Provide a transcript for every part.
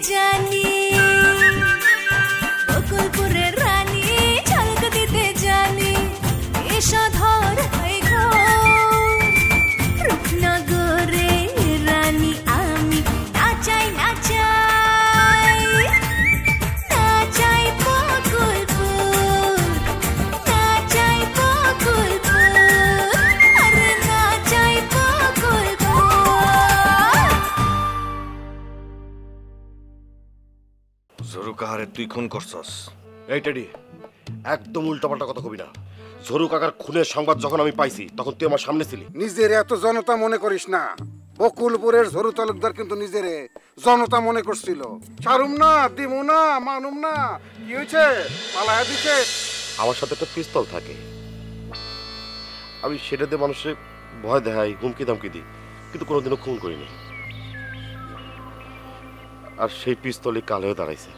জানি বকুলপুরের রানী ঝলক দিতে জানি এসধর হয়ে গো রূপনগরে রানী আমি নাচাই নাচাই নাচাই বকুলপুর নাচাই বকুলপুর আরে নাচাই বকুলপুর। ঝরু কাহারে তুই খুন করছস? এই টেডি একদম উল্টাপাল্টা কথা কবি না। ঝরু কাকার খুনের সংবাদ যখন আমি পাইছি তখন তুই আমার সামনে ছিলি। নিজের এত জনতা মনে করিস না। বকুলপুরের ঝরু তালুকদার কিন্তু নিজেরে জনতা মনে করছিল। ছাড়ুম না, দিমু না, মানুম না। কি হয়েছে? পালায়া দিছে। আমার সাথে একটা পিস্তল থাকে, আমি সেটা দিয়ে মানুষের ভয় দেখাই, হুমকি ধামকি দিই, কিন্তু কোনোদিনও খুন করিনি। আর সেই পিস্তলই কাল হয়ে দাঁড়াইছে।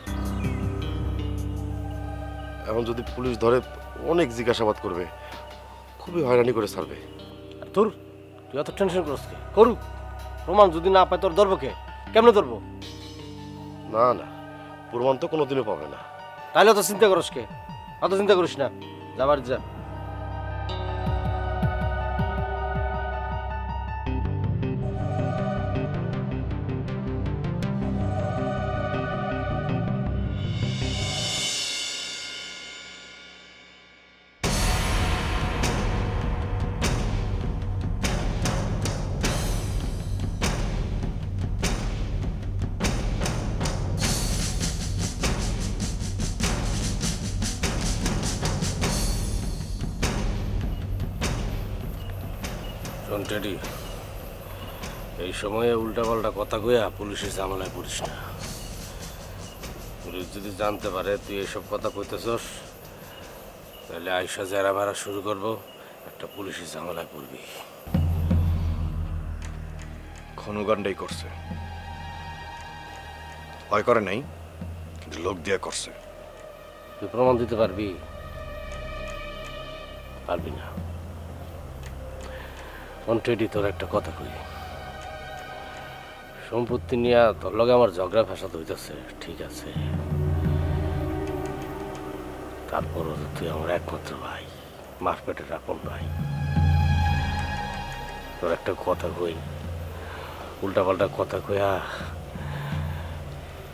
এখন যদি পুলিশ ধরে অনেক জিজ্ঞাসাবাদ করবে, খুবই হয়রানি করে ছাড়বে। তোর তুই এত টেনশন করিস কে? করুক, প্রমাণ যদি না পায় তোর ধরবো কে? কেমনে ধরবো? না না, প্রমাণ তো কোনোদিনও পাবে না। তাহলে অত চিন্তা করিস কে? অত চিন্তা করিস না, যাবার যা। টেডি, এই সময়ে উল্টাপাল্টা কথা কইয়া পুলিশের ঝামেলায় পড়িস না। পুলিশ যদি জানতে পারে তুই এইসব কথা কইতেছস, তাহলে আইসা জেরা মারা শুরু করবো, একটা পুলিশের ঝামেলায় পড়বি। খনুগান্ডাই করছে, ভয় করে নাই, কিন্তু লোক দিয়ে করছে। তুই প্রমাণ দিতে পারবি? পারবি না। টেডি, তোর একটা কথা কই, সম্পত্তি নিয়ে তোর লগে আমার ঝগড়া ফাঁসাতে হইতেছে, ঠিক আছে, তারপরও তুই আমার একমাত্র ভাই, মারপেটের আপন ভাই। তোর একটা কথা কই, উল্টাপাল্টা কথা কইয়া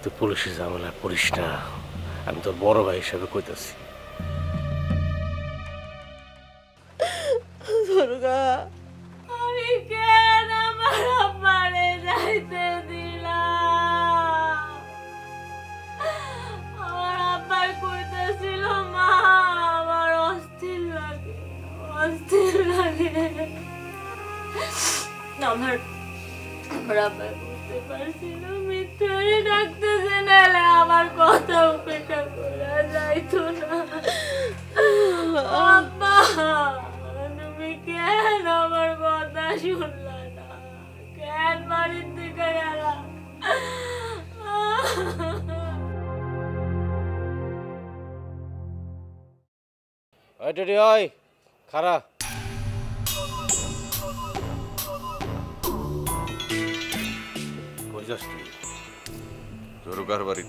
তুই পুলিশের ঝামেলায় পড়িস না, আমি তোর বড় ভাই হিসাবে কইতেছি। আমি কেন আমার আব্বারে যাইতে দিলাম? আমার আব্বাই কইতেছিল মা আমার অস্থির লাগে, অস্থির লাগে। আমার আব্বাই বুঝতে পারছিল মিথ্যারে ডাকতেছে, নাহলে আমার কথা উপেক্ষা করা যাইতো না। আব্বা, তুমি কেন আমার কথা শুনলা না? কেন বাড়ির দিকে গেলা? ওই টেডি, ওই খারা। কই যাস তুই? ঝরু কার বাড়ি?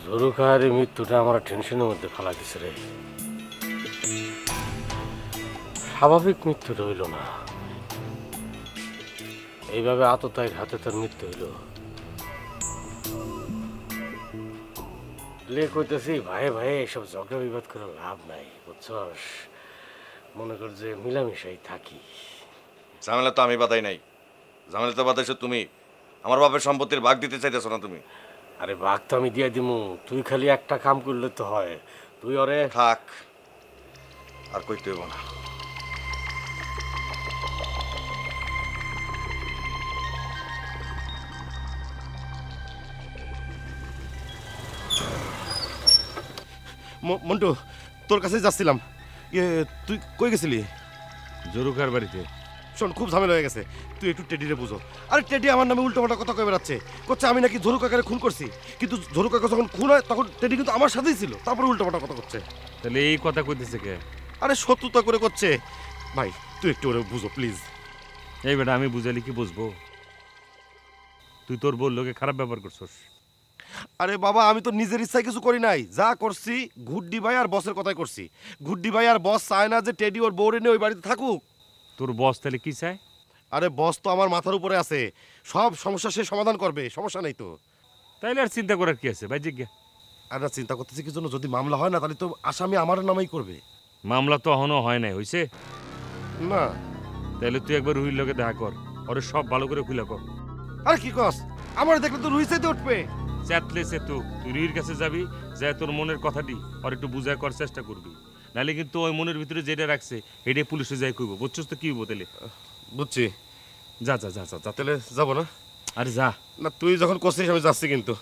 ঝরু খাহারের মৃত্যুটা আমার টেনশনের মধ্যে ফেলা দিছে রে। স্বাভাবিক মৃত্যুটা হইল না, এইভাবে আততায়ীর হাতে তার মৃত্যু হইল। লে কইতেছি ভাইয়ে ভাইয়ে এসব ঝগড়া বিবাদ করে লাভ নাই, বুঝছস? মনে কর যে মিলামিশাই থাকি। ঝামেলা তো আমি বাতাই নাই, ঝামেলা তো বাতাইছো তুমি। আমার বাপের সম্পত্তির ভাগ দিতে চাইতেছো না তুমি। আরে ভাগ তো আমি দিয়ে দিমু, তুই খালি একটা কাম করলে তো হয়। তুই ওরে থাক, আর কইতে হইব না। মন্টু, তোর কাছে যাচ্ছিলাম। তুই কই গেছিলি? জরুকার বাড়িতে। শোন, খুব ঝামেলা হয়ে গেছে, তুই একটু টেডিরে বুঝো। আরে টেডি আমার নামে উল্টোপাল্টা কথা কয়ে বেড়াচ্ছে, করছে আমি নাকি ঝরু কাকারে খুন করছি। কিন্তু ঝরু কাকা যখন খুন হয় তখন টেডি কিন্তু আমার সাথেই ছিল, তারপরে উল্টোপাল্টা কথা করছে। তাহলে এই কথা কইতেছে কে? আরে শত্রুতা করে করছে। ভাই তুই একটু ওরে বুঝো প্লিজ। এই বেটা, আমি বুঝালি কি বুঝবো? তুই তোর বল লোকে খারাপ ব্যবহার করছস। আরে বাবা আমি তো নিজের ইচ্ছায় কিছু করি নাই, যা করছি গুড্ডি ভাই আর বসের কথাই করছি। গুড্ডি ভাই আর বস চায় না যে টেডি ওর বউরে নিয়ে ওই বাড়িতে থাকুক। তোর বস তাহলে কি চায়? আরে বস তো আমার মাথার উপরে আছে, সব সমস্যা সে সমাধান করবে, সমস্যা নেই তো। তাইলে আর চিন্তা করার কি আছে ভাই জিজ্ঞা। আর না চিন্তা করতেছি কি জন্য, যদি মামলা হয় না তাহলে তো আসামি আমার নামেই করবে। মামলা তো এখনো হয় নাই, হইছে? না তাহলে তুই একবার রুহির লগে দেখা কর, ওরে সব ভালো করে খুলে কর। আরে কি কস, আমার দেখলে তো রুহি চাইতে উঠবে। চেতলে সেতু তুই রুহির কাছে যাবি, যাই তোর মনের কথাটি আর একটু বুঝায় করার চেষ্টা করবি, নাহলে কিন্তু ওই মনের ভিতরে যেটা রাখছে এটাই পুলিশে যাই কইব, বুঝছস তো? কি হইব তাহলে? বুঝছি, যা যা যা যা যা। তাহলে যাবো না? আরে যা। না তুই যখন করছিস আমি যাচ্ছি, কিন্তু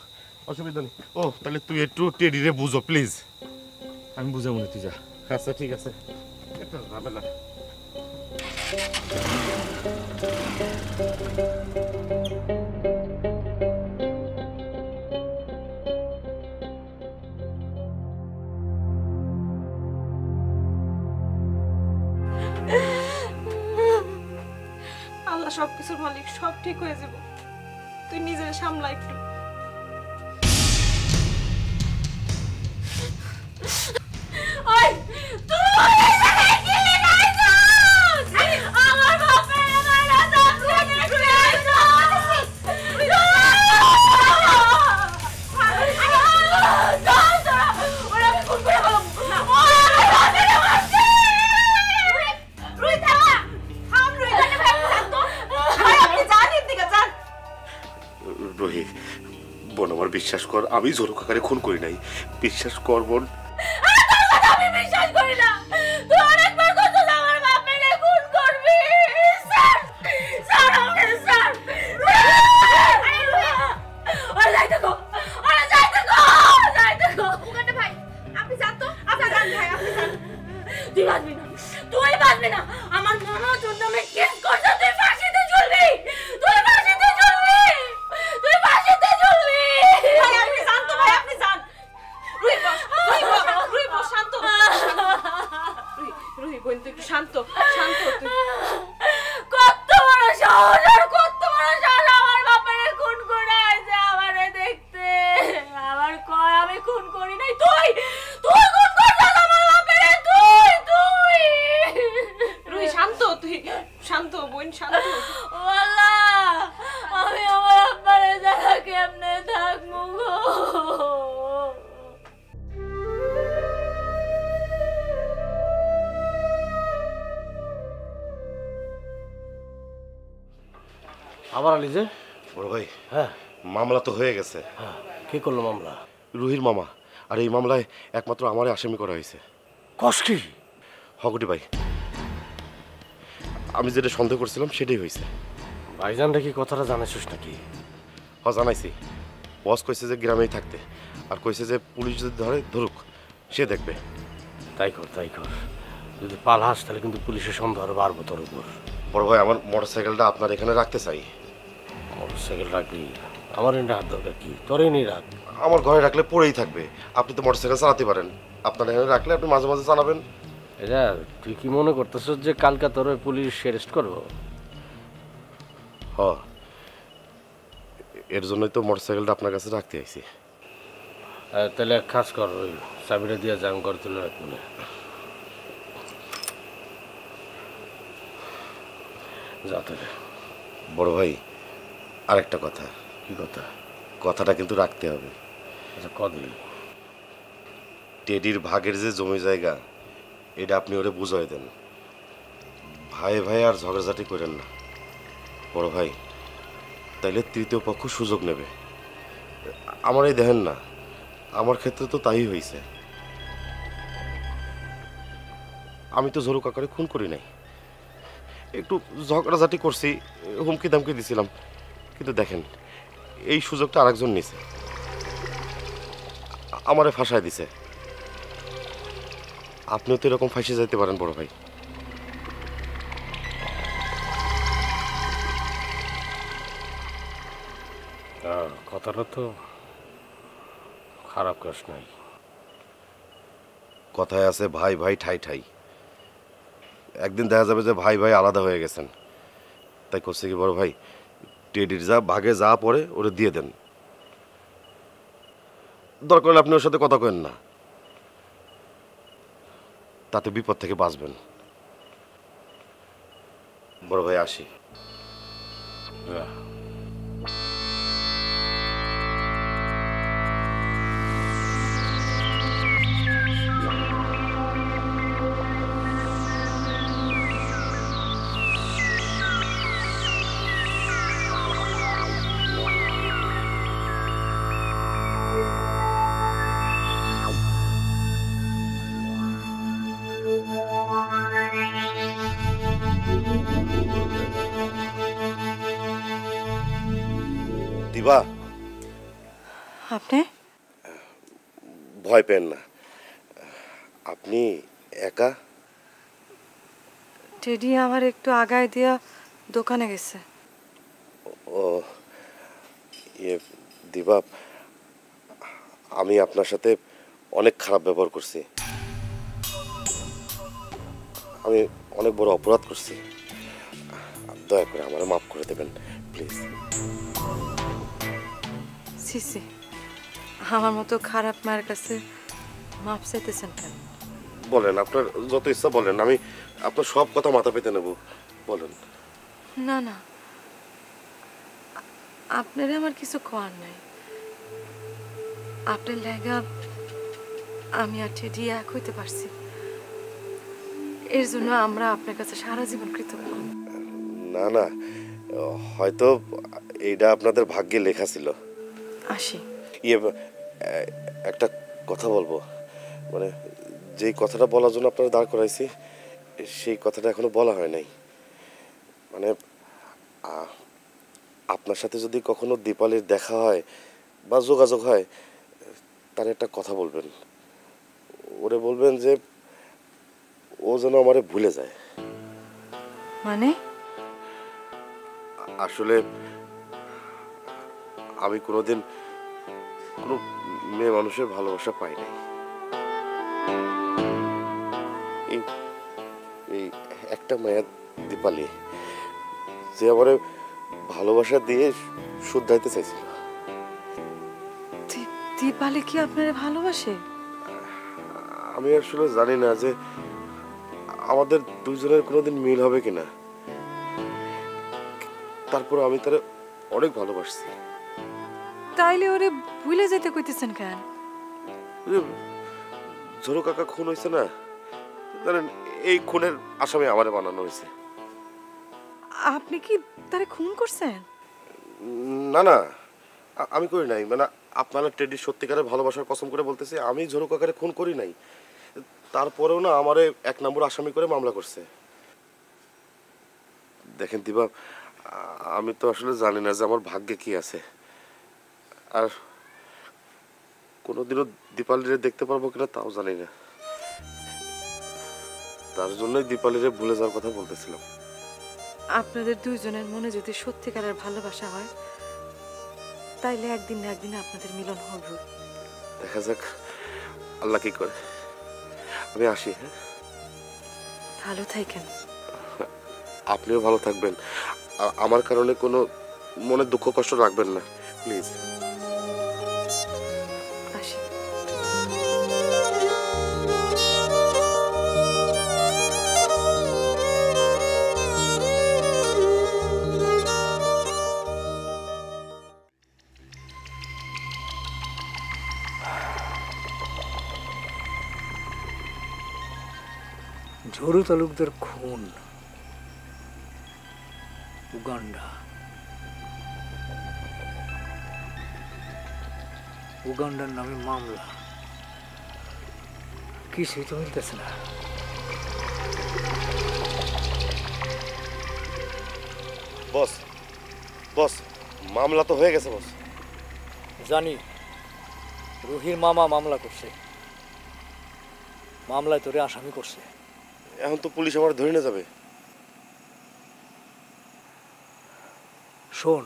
অসুবিধা নেই। ও তাহলে তুই একটু টেডিরে বুঝো প্লিজ। আমি বুঝাবো না, তুই যা। আচ্ছা ঠিক আছে, একটা ঝামেলা। আল্লাহ সবকিছুর মালিক, সব ঠিক হয়ে যাব। তুই নিজের সামলা একটু। ওই তুই এখানে কি লাগাইছস? আমার বাপের মারা দাঁড়িয়ে রেখেছস। ওরা আমি খুন করে ফেলব। ওরা আমার বাপের মারছে। রুই থামা, থাম রুই, এখানে ভাই থাকতো। ভাই আপনি যান এদিকে যান। রোহি বোন, আমার বিশ্বাস কর, আমি জোর কাকারে খুন করি নাই, বিশ্বাস কর বোন। আমি বিশ্বাস করি না। তুই অনেকবার কইছিস আমার বাপেরে খুন করবি। স্যার স্যার আমাকে স্যার। ওরা যাইতে গো, ওরা যাইতে গো, যাইতে গো। ওখানে ভাই আপনি যান তো, আপনি যান ভাই, আপনি যান। তুই বাঁচবি না, তুই বাঁচবি না। আমার মামা তোর নামে কেস করছে, তুই ফাঁসিতে ঝুলবি, তুই ফাঁসিতে ঝুলবি, তুই ফাঁসিতে ঝুলবি। ভাই আপনি যান তো, ভাই আপনি যান। রুই বস, রুই বস, রুই বস, শান্ত হ। রুই, রুই বোন তুই একটু শান্ত, শান্ত তুই। কত বড় সাহস, আর কত বড় সাহস আমার বাপেরে খুন করে আইছে আমারে দেখতে। আমার কয় আমি খুন করি নাই, তুই তুই খুন করছিস আমার বাপেরে, তুই তুই। রুই শান্ত, তুই শান্ত বোন, শান্ত। ও আল্লাহ, আমি আমার আব্বারে জায়গা কেমনে থাকবো গো। আবার আলি যে? বড় ভাই হ্যাঁ মামলা তো হয়ে গেছে। হ্যাঁ, কি করলো মামলা? রুহির মামা, আর এই মামলায় একমাত্র আমারই আসামি করা হয়েছে। কস কি? হগটি ভাই, আমি যেটা সন্দেহ করছিলাম সেটাই হয়েছে। ভাইজানটা কি কথাটা জানাইছিস নাকি? জানাইছি, বস কইছে যে গ্রামেই থাকতে, আর কইছে যে পুলিশ যদি ধরে ধরুক, সে দেখবে। তাই কর, তাই কর। যদি পালাস তাহলে কিন্তু পুলিশের সন্দেহ আরো বাড়বো তোর উপর। বড় ভাই আমার মোটরসাইকেলটা আপনার এখানে রাখতে চাই। মোটরসাইকেল রাখবি? আমার এনে হাত দরকার কি, তোরই নিয়ে রাখ। আমার ঘরে রাখলে পড়েই থাকবে, আপনি তো মোটরসাইকেল চালাতে পারেন, আপনার এখানে রাখলে আপনি মাঝে মাঝে চালাবেন। এটা তুই কি মনে করতেছিস যে কালকে তোর ওই পুলিশ অ্যারেস্ট করবো? হ, এর জন্যই তো মোটরসাইকেলটা আপনার কাছে রাখতে আইছি। তাহলে এক কাজ কর, ওই চাবিটা দিয়ে যান করে তুলে রাখবো না। যা তাহলে। বড় ভাই আরেকটা কথা। কি কথা? কথাটা কিন্তু রাখতে হবে। আচ্ছা কদিন? টেডির ভাগের যে জমি জায়গা, এটা আপনি ওরে বুঝাই দেন। ভাই ভাই আর ঝগড়াঝাটি করেন না বড় ভাই, তাইলে তৃতীয় পক্ষ সুযোগ নেবে। আমার এই দেখেন না, আমার ক্ষেত্রে তো তাই হয়েছে। আমি তো ঝরু কাকারে খুন করি নাই, একটু ঝগড়াঝাটি করছি, হুমকি দামকি দিছিলাম, কিন্তু দেখেন এই সুযোগটা আরেকজন নিছে, আমারে ফাঁসায় দিছে। আপনিও তো এরকম ফাঁসে যাইতে পারেন বড় ভাই। কথাটা তো খারাপ কাজ নাই। কথায় আছে ভাই ভাই ঠাই ঠাই। একদিন দেখা যাবে যে ভাই ভাই আলাদা হয়ে গেছেন। তাই করছে কি বড় ভাই, টেডির যা ভাগে যা পড়ে ওরে দিয়ে দেন। দরকার হলে আপনি ওর সাথে কথা কেন না, তাতে বিপদ থেকে বাঁচবেন। বড় ভাই আসি। দিবা, আপনি ভয় পেন না। আপনি একা? টেডি আমার একটু আগায় দিয়া দোকানে গেছে। ও ইয়ে দিবা, আমি আপনার সাথে অনেক খারাপ ব্যবহার করছি। আমি অনেক বড় অপরাধ করছি। দয়া করে আমার মাফ করে দেবেন প্লিজ। সিসি, আমার মতো খারাপ মায়ের কাছে মাপ চাইতেছেন কেন? বলেন, আপনার যত ইচ্ছা বলেন, আমি আপনার সব কথা মাথা পেতে নেব। বলেন। না না, আপনারে আমার কিছু কোয়ার নাই। আপনার লেগা আমি আর টেডি এক হইতে পারছি, এর জন্য আমরা আপনার কাছে সারা জীবন কৃতজ্ঞ। না না, হয়তো এইটা আপনাদের ভাগ্যে লেখা ছিল। আসি। ইয়ে একটা কথা বলবো, মানে যেই কথাটা বলার জন্য আপনারা দাঁড় করাইছি সেই কথাটা এখনো বলা হয় নাই। মানে আপনার সাথে যদি কখনো দীপালির দেখা হয় বা যোগাযোগ হয়, তার একটা কথা বলবেন। ওরে বলবেন যে ও যেন আমারে ভুলে যায়। মানে? আসলে আমি কোনোদিন কোনো মেয়ে মানুষের ভালোবাসা পাই নাই। এই একটা মায়া দীপালি, যে আমারে ভালোবাসা দিয়ে শুধরাইতে চাইছিল। দীপালি কি আপনারে ভালোবাসে? আমি আসলে জানি না যে আমাদের দুইজনের কোনোদিন মিল হবে কিনা, তারপর আমি তারে অনেক ভালোবাসছি। তাইলে ওরে ভুলে যেতে কইতেছেন কেন? ঝোরু কাকা খুন হয়েছে না, জানেন এই খুনের আসামি আমারে বানানো হয়েছে। আপনি কি তারে খুন করছেন? না না, আমি করি নাই। মানে আপনারা টেডি সত্যিকারের ভালোবাসার কসম করে বলতেছি, আমি ঝোরু কাকারে খুন করি নাই। তারপরেও না আমারে 1 নম্বর আসামি করে মামলা করছে। দেখেন দিবা, আমি তো আসলে জানি না যে আমার ভাগ্যে কি আছে, আর কোনোদিনও দীপালিরে দেখতে পারবো কিনা তাও জানি না। তার জন্যই দীপালিরে ভুলে যাওয়ার কথা বলতেছিলাম। আপনাদের দুইজনের মনে যদি সত্যিকারের ভালোবাসা হয়, তাইলে একদিন না একদিন আপনাদের মিলন হবে। দেখা যাক আল্লাহ কি করে। আমি আসি। হ্যাঁ, ভালো থাকেন। আপনিও ভালো থাকবেন। আমার কারণে কোনো মনে দুঃখ কষ্ট রাখবেন না প্লিজ। আসি। ঝরু তালুকদার খুন, উগান্ডা। উগান্ডার নামে মামলা, কিছুই তো মিলতেছে না। বস বস, মামলা তো হয়ে গেছে বস। জানি রুহির মামা মামলা করছে, মামলায় তোরে আসামি করছে। এখন তো পুলিশ আমার ধরে নিয়ে যাবে। শোন,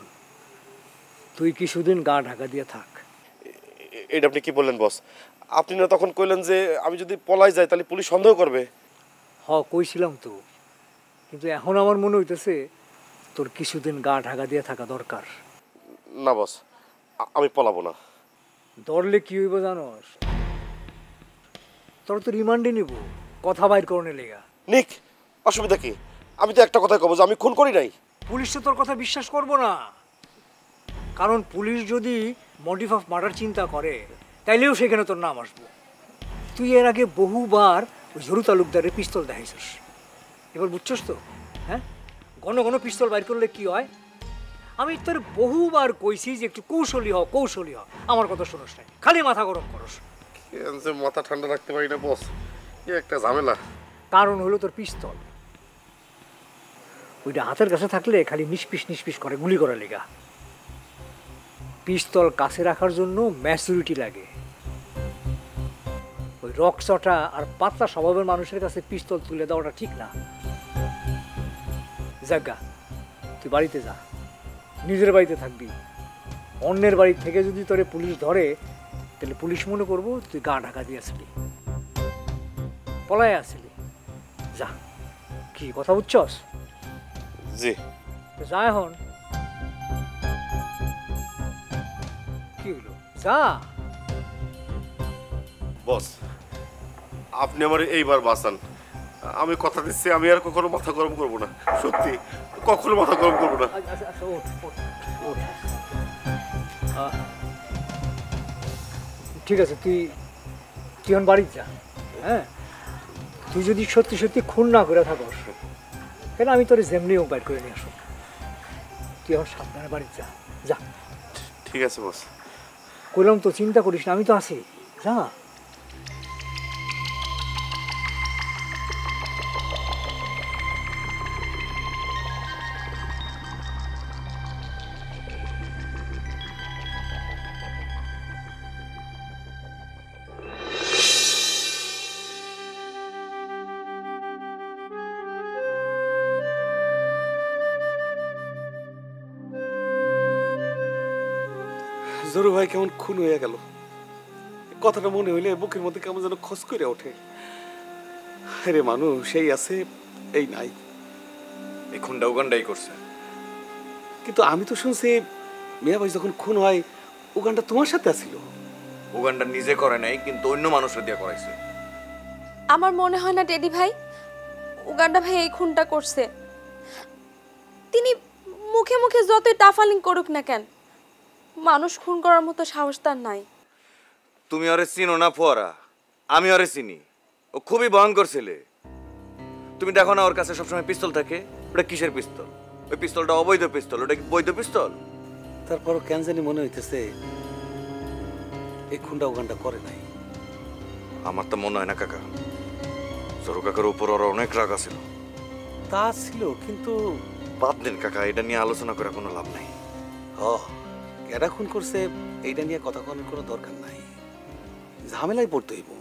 তুই কিছুদিন গা ঢাকা দিয়ে থাক। এটা আপনি কি বললেন বস? আপনি না তখন কইলেন যে আমি যদি পলাই যাই তাহলে পুলিশ সন্দেহ করবে। কইছিলাম তো, কিন্তু এখন আমার মনে হইতেছে তোর কিছুদিন গা ঢাকা দিয়ে থাকা দরকার। না বস, আমি পলাবো না। ধরলে কি হইব জানোস? তোর তো রিমান্ডে নিব কথা বাইর করনে লেগা। নিক, অসুবিধা কি? আমি তো একটা কথাই কব যে আমি খুন করি নাই। পুলিশ তো তোর কথা বিশ্বাস করবো না, কারণ পুলিশ যদি মোটিভ অফ মার্ডার চিন্তা করে তাইলেও সেখানে তোর নাম আসবো। তুই এর আগে বহুবার ওই ঝরু তালুকদারের পিস্তল দেখাইছিস, এবার বুঝছস তো? হ্যাঁ, ঘন ঘন পিস্তল বাইর করলে কি হয়? আমি তোর বহুবার কইছি যে একটু কৌশলী হ, কৌশলী হ, আমার কথা শোনস নাই, খালি মাথা গরম করস। মাথা ঠান্ডা রাখতে পারি না বস, কি একটা ঝামেলা। কারণ হলো তোর পিস্তল, ওইটা হাতের কাছে থাকলে খালি নিষ্পিস নিষ্পিস করে গুলি করা লেগা। পিস্তল কাছে রাখার জন্য ম্যাচুরিটি লাগে। ওই রকচটা আর পাতলা স্বভাবের মানুষের কাছে পিস্তল তুলে দেওয়াটা ঠিক না। জাগা, তুই বাড়িতে যা, নিজের বাড়িতে থাকবি। অন্যের বাড়ি থেকে যদি তোরে পুলিশ ধরে তাহলে পুলিশ মনে করবো তুই গা ঢাকা দিয়ে আসলি, পলায় আসলি। যা, কি কথা বুঝছস? জি। তো যা এখন। কি হলো? যা। বস, আপনি আমার এইবার বাঁচান। আমি কথা দিচ্ছি আমি আর কখনো মাথা গরম করবো না, সত্যি কখনো মাথা গরম করবো না। আচ্ছা, ওঠ, ওঠ, ওঠ। ঠিক আছে, তুই এখন বাড়ি যা। হ্যাঁ, তুই যদি সত্যি সত্যি খুন না করে থাকস কেন আমি তোর যেমনি বাইর করে নিয়ে আসো। তুই এখন সাবধানে বাড়ি যা, যা। ঠিক আছে বস। কইলাম তো চিন্তা করিস না, আমি তো আছি, যা। জরু ভাই কেমন খুন হয়ে গেল, কথাটা মনে হইলে বুকের মধ্যে কেমন যেন খস করে ওঠে। আরে মানুষ সেই আছে এই নাই। এই খুনটা উগান্ডাই করছে। কিন্তু আমি তো শুনছি মিয়া ভাই যখন খুন হয় উগান্ডা তোমার সাথে আসিল। উগান্ডা নিজে করে নাই, কিন্তু অন্য মানুষের দিয়ে করাইছে। আমার মনে হয় না টেডি ভাই, উগান্ডা ভাই এই খুনটা করছে। তিনি মুখে মুখে যতই টাফালিং করুক না কেন, মানুষ খুন করার মতো সাহস তার নাই। তুমি ওরে চিনো না ফোয়ারা, আমি ওরে চিনি। ও খুবই ভয়ঙ্কর ছেলে। তুমি দেখো না ওর কাছে সবসময় পিস্তল থাকে। ওটা কিসের পিস্তল? ওই পিস্তলটা অবৈধ পিস্তল। ওটা কি বৈধ পিস্তল? তারপরও কেন জানি মনে হইতেছে এই খুনটা উগান্ডা করে নাই। আমার তো মনে হয় না কাকা। জরু কাকার উপর ওর অনেক রাগ আছিল। তা ছিল, কিন্তু বাদ দেন কাকা, এটা নিয়ে আলোচনা করে কোনো লাভ নাই। কেডা খুন করছে এইটা নিয়ে কথা কনের কোনো দরকার নাই। ঝামেলায় পড়তে হইব।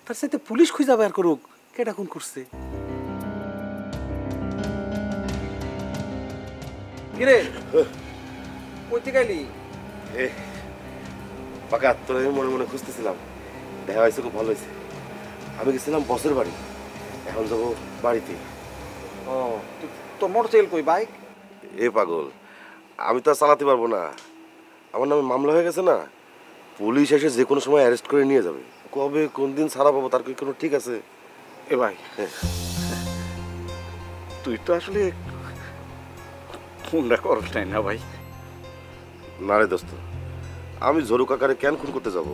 তার সাথে পুলিশ খুঁজা বের করুক কেডা খুন করছে। কিরে কইতে গেলি? পাকা তোর আমি মনে মনে খুঁজতেছিলাম, দেখা হয়েছে, খুব ভালো হয়েছে। আমি গেছিলাম বসের বাড়ি, এখন যাবো বাড়িতে। ও, তোর মোটরসাইকেল কই? বাইক? এ পাগল, আমি তো আর চালাতে পারবো না। আমার নামে মামলা হয়ে গেছে না, পুলিশ এসে যে কোনো সময় অ্যারেস্ট করে নিয়ে যাবে। কবে কোন দিন ছাড়া পাবো তার কি কোনো ঠিক আছে? এ ভাই, তুই তো আসলে খুনটা করস নাই না ভাই? না রে দোস্ত, আমি ঝরু কাকারে কেন খুন করতে যাব?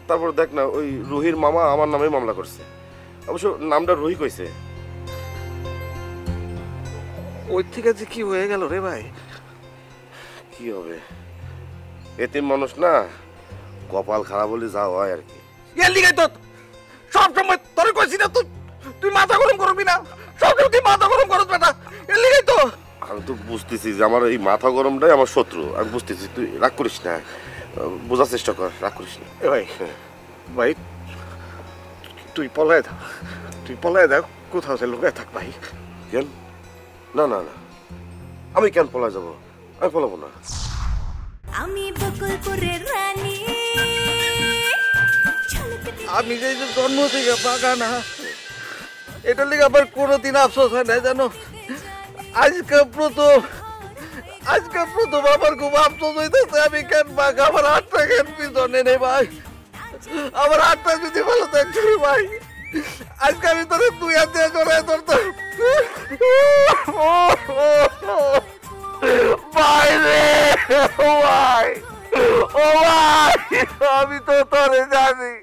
তারপর দেখ না, ওই রুহির মামা আমার নামে মামলা করছে। অবশ্য নামটা রুহি কইছে। ওই থেকে যে কি হয়ে গেল রে ভাই? কি হবে, এতিম মানুষ না, কপাল খারাপ বলে যা হয় আর কি। এর লিগাই তো সব সময় তোরে কইছি না তুই মাথা গরম করবি না, সব তুই মাথা গরম করছ বেটা। এর লিগাই তো আমি তো বুঝতেছি যে আমার এই মাথা গরমটাই আমার শত্রু। আমি বুঝতেছি, তুই রাগ করিস না, বোঝার চেষ্টা কর, রাগ করিস না। এ ভাই, ভাই তুই পলায় থাক, তুই পলায় থাক, কোথাও সে লুকায় থাক ভাই। কেন? না না না, আমি কেন পলায় যাব? আমি পলাবো না। আমি বকুলপুরের রানী, আমি যে জন্ম থেকে পাকা না, এটার লিগে আবার কোনোদিন আফসোস হয় না জানো। আজকে প্রথম আজকে প্রথম আমার খুব আফসোস হইতেছে আমি কেন বাঘ আমার হাতটা কেন পিছনে নেই ভাই আমার হাতটা যদি ভালো থাকতো ভাই আজকে আমি তোর 2 হাত দিয়ে জড়ায় ধরতাম ভাই রে ও ভাই আমি তো তোরে জানি